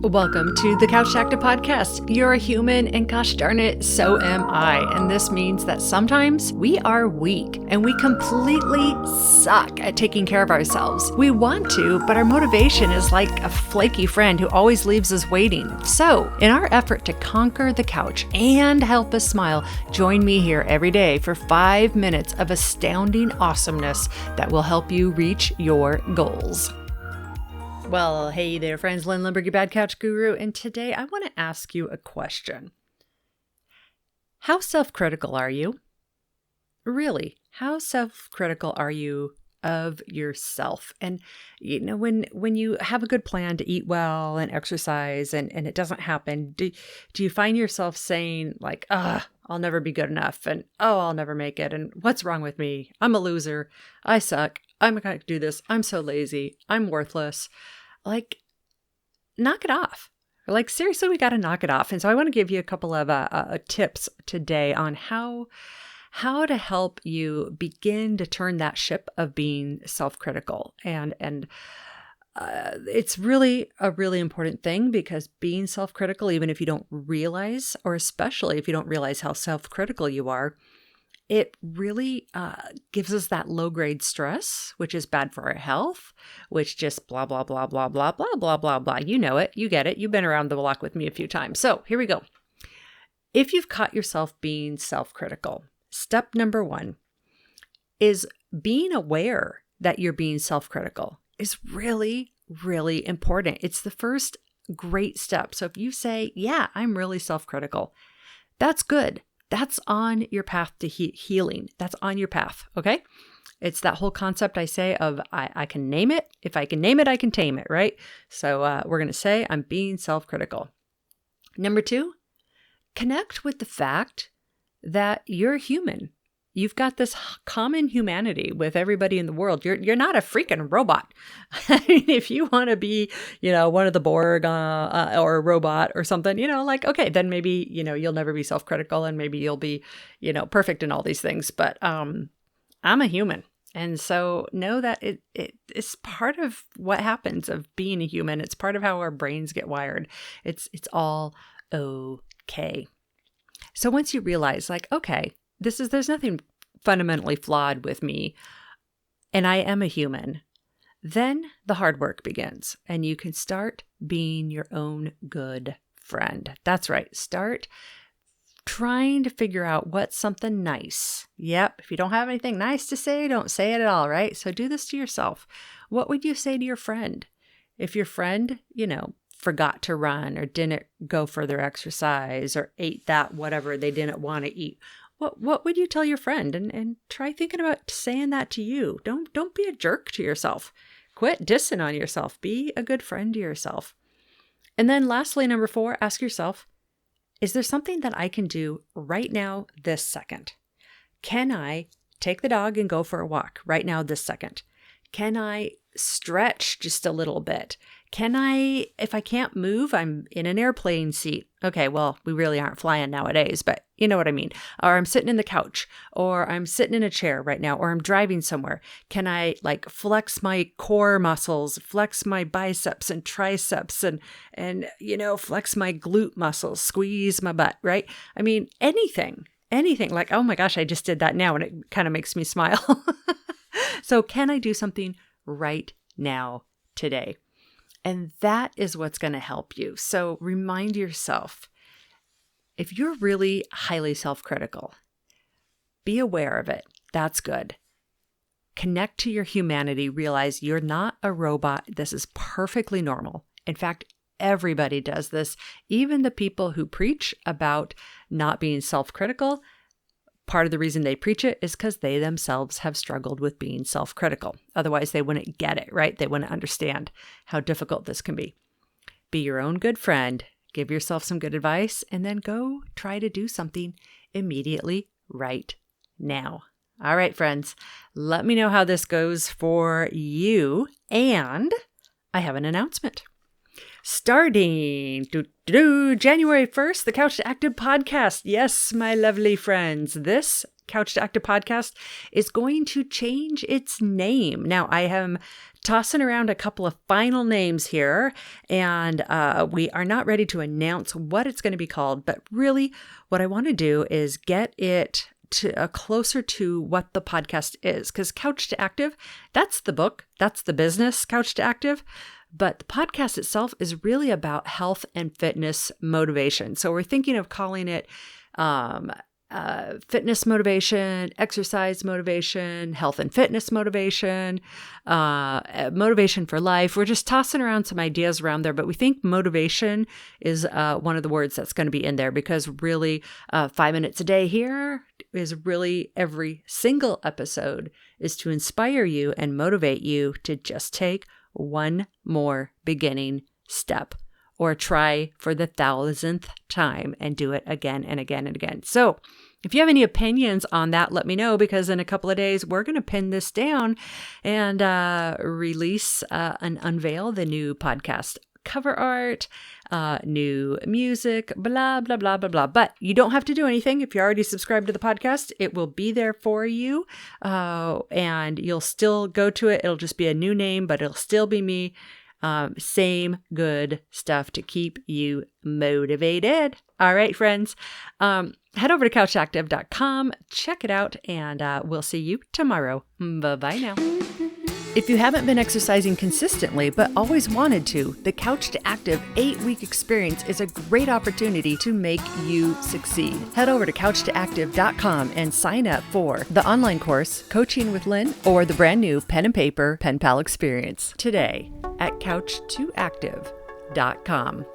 Welcome to the Couch to Active podcast. You're a human, and gosh darn it, so am I. And this means that sometimes we are weak and we completely suck at taking care of ourselves. We want to, but our motivation is like a flaky friend who always leaves us waiting. So, in our effort to conquer the couch and help us smile, join me here every day for 5 minutes of astounding awesomeness that will help you reach your goals. Well, hey there, friends. Lynn Limburg, your Bad Couch Guru, and today I want to ask you a question. How self-critical are you? Really, how self-critical are you of yourself? And you know, when you have a good plan to eat well and exercise and it doesn't happen, do you find yourself saying like, I'll never be good enough, and I'll never make it, and what's wrong with me? I'm a loser. I suck. I'm not going to do this. I'm so lazy. I'm worthless. Like, knock it off. Like, seriously, we got to knock it off. And so I want to give you a couple of tips today on how to help you begin to turn that ship of being self-critical. And it's really a really important thing, because being self-critical, even if you don't realize, or especially if you don't realize how self-critical you are, it really gives us that low-grade stress, which is bad for our health, which just blah, blah, blah, blah, blah, blah, blah, blah, blah. You know it. You get it. You've been around the block with me a few times. So here we go. If you've caught yourself being self-critical, step number 1 is being aware that you're being self-critical is really, really important. It's the first great step. So if you say, yeah, I'm really self-critical, that's good. That's on your path to healing. That's on your path, okay? It's that whole concept I say of I can name it. If I can name it, I can tame it, right? So we're going to say I'm being self-critical. Number 2, connect with the fact that you're human. You've got this common humanity with everybody in the world. You're not a freaking robot. I mean, if you want to be, one of the Borg or a robot or something, like, okay, then maybe, you'll never be self-critical and maybe you'll be, perfect in all these things. But I'm a human. And so know that it is part of what happens of being a human. It's part of how our brains get wired. It's all okay. So once you realize like, okay, there's nothing fundamentally flawed with me, and I am a human, then the hard work begins, and you can start being your own good friend. That's right. Start trying to figure out what's something nice. Yep. If you don't have anything nice to say, don't say it at all, right? So do this to yourself. What would you say to your friend? If your friend, forgot to run or didn't go for their exercise or ate that whatever they didn't want to eat, what would you tell your friend? And try thinking about saying that to you. Don't be a jerk to yourself. Quit dissing on yourself. Be a good friend to yourself. And then lastly, number 4, ask yourself, is there something that I can do right now this second? Can I take the dog and go for a walk right now this second? Can I stretch just a little bit? Can I, if I can't move, I'm in an airplane seat. Okay, well, we really aren't flying nowadays, but you know what I mean. Or I'm sitting in the couch, or I'm sitting in a chair right now, or I'm driving somewhere. Can I like flex my core muscles, flex my biceps and triceps and flex my glute muscles, squeeze my butt, right? I mean, anything like, oh my gosh, I just did that now and it kind of makes me smile. So can I do something right now today? And that is what's going to help you. So remind yourself, if you're really highly self-critical, be aware of it. That's good. Connect to your humanity. Realize you're not a robot. This is perfectly normal. In fact, everybody does this. Even the people who preach about not being self-critical, part of the reason they preach it is because they themselves have struggled with being self-critical. Otherwise, they wouldn't get it, right? They wouldn't understand how difficult this can be. Be your own good friend. Give yourself some good advice, and then go try to do something immediately right now. All right, friends, let me know how this goes for you. And I have an announcement. Starting January 1st, the Couch to Active podcast. Yes, my lovely friends, this Couch to Active podcast is going to change its name. Now, I am tossing around a couple of final names here, and we are not ready to announce what it's going to be called, but really what I want to do is get it to closer to what the podcast is, because Couch to Active, that's the book, that's the business, Couch to Active. But the podcast itself is really about health and fitness motivation. So we're thinking of calling it fitness motivation, exercise motivation, health and fitness motivation, motivation for life. We're just tossing around some ideas around there, but we think motivation is one of the words that's going to be in there, because really 5 minutes a day here is really every single episode is to inspire you and motivate you to just take one more beginning step, or try for the 1,000th time and do it again and again and again. So if you have any opinions on that, let me know, because in a couple of days, we're going to pin this down and release and unveil the new podcast cover art, new music, blah, blah, blah, blah, blah. But you don't have to do anything. If you're already subscribed to the podcast, it will be there for you. And you'll still go to it. It'll just be a new name, but it'll still be me. Same good stuff to keep you motivated. All right, friends. Head over to couchactive.com, check it out, and we'll see you tomorrow. Bye-bye now. If you haven't been exercising consistently but always wanted to, the Couch to Active 8-week experience is a great opportunity to make you succeed. Head over to couchtoactive.com and sign up for the online course, Coaching with Lynn, or the brand new pen and paper Pen Pal experience today at couchtoactive.com.